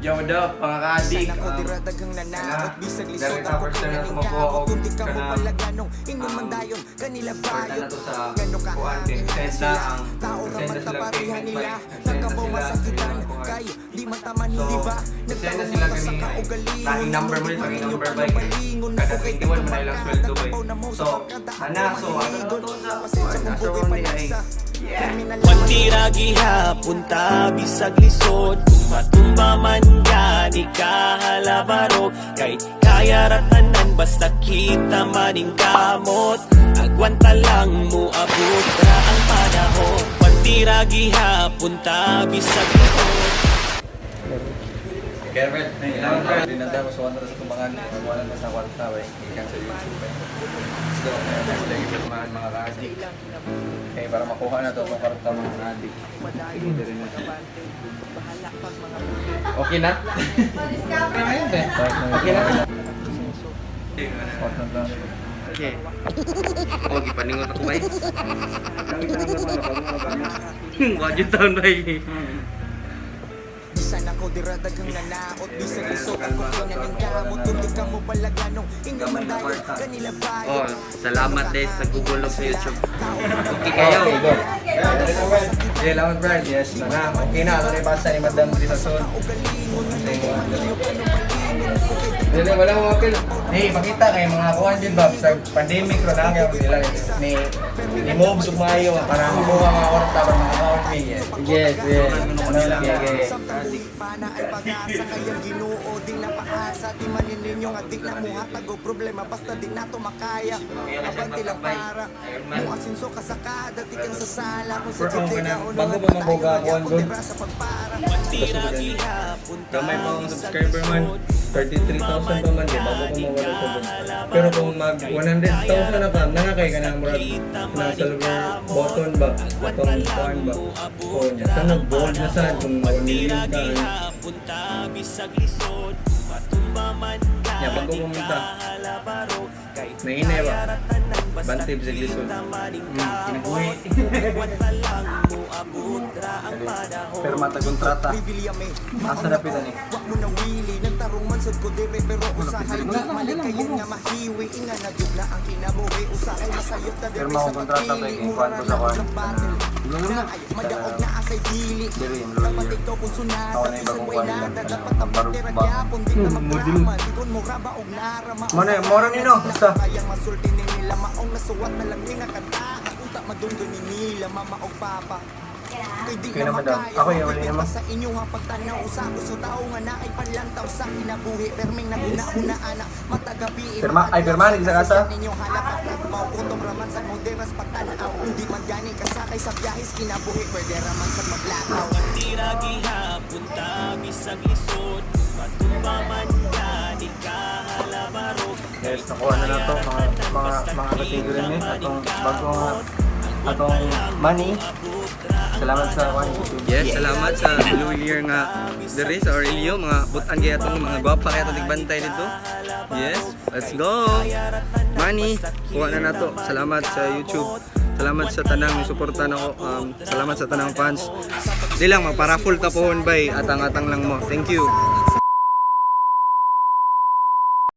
Yo, what up, mga ka-addict? Dari ka first time na sumuko ako ka na part na to sa kuhaan din. Send na sila payment by send na sila send na sila gani tanging number mo rin, tanging number by kada 21 mo na ilang sweldo by. So, ano to sa so only ay Pantira gihapon ta bisag lisod kung matumba man ka di ka halabarog kay kaya ratanan basta kita maning kamot agwanta lang mo abot ra ang panahon pantira gihapon ta bisag lisod. Kevin, dinanda ko sa wala sa kumbangan, wala na sa kwarta ba, ikan sa YouTube ba. So, lagi ko mga ka-addict. Eh, para makuha na to, kwarta mga ka-addict. Okay na? Okay na? Okay. Oh, gipaningot ako ba eh? Wajud taon ba eh? Bisan ako diradagang nanaot Bisan isok ako kinaning kamot Kundi ka mo palaganong Inyo man dayon kanila bayo Oh, salamat din sa Google sa YouTube. Okay kayo. Yeah, lawan Brad. Yes, na. Okay na. Ano na basa ni Madam Rizazon? Dili, wala mo apil. Hey, makita kay mga kuhan din ba sa pandemic ro na kaya sila ni move sumayo para makuha mga orta para mga account fee. Yes, yes. Okay. Pana ay pag-asa kayang Ginoo di na paasa di manin ninyo nga di na mo hatag og problema basta di nato makaya abanti lang para mo asinso ka sa kada di kang sa sala kung sa Pero jud ka bago ba mabuga kuhan doon? sa pagpara Pantira gihapon ta Kamay mga subscriber man, 33,000 pa man, di bago ko mawala sa doon. Pero kung mag 100,000 na ka, nakakay ka na murag na silver button ba, button coin ba. O niya, saan nag-gold na saan kung 1 million ka. gihapon ta bisag lisod matumba man ka Ya, bago di pumunta. ka halabarog kay Nainay ba? ratanan basta Bantib sa glisod. kinabuhi agwanta lang mo abot ra ang panahon Pero matagontrata. privilyame Asa na pila ni? Wak mo na wili nagtarong man sad ko dire pero usahay di malikayin nga mahiwi inga na jud na ang kinabuhi usahay masayot na Pero dire mga sa kontrata ba pagpili yung kwanto sa kwan? Madaog na asay dili Dili yung dapat lawyer. ikaw kung sunada Ako na yung bisan bagong way kwan nila. nada dapat ang Barok bandera ba? gyapon di na magdrama dikon mo raba og narama Mano, moro nino, basta. kayang masulti ni nila maong nasuwat na lang ni nga kanta unta madunggo ni nila mama og papa kay di Kaya na naman daw. makaya Ako yung wala naman. sa inyo nga pagtanaw sa gusto tao nga naay panlantaw sa kinabuhi perming naguna-una ana matagabi Ay, pirmanig sa kasa? ninyo halapat nagbaw kutong raman sa moderas pagtanaw hindi man gani kasakay sa biyahis kinabuhi pwede raman sa maglakaw Pantira gihapon ta bisag lisod matumba man ka di ka halabarog Yes, nakuha na to mga katigil ni atong money. Salamat sa YouTube. Yes, salamat sa Blue Year nga diri sa Aurelio, mga butan kaya itong mga gwapa kaya itong tigbantay dito. Yes, let's go! Money, kuha na nato. Salamat sa YouTube. Salamat sa tanang suporta nako. Salamat sa tanang fans. Di lang, magpara full tapuhon bay. Atang-atang lang mo. Thank you.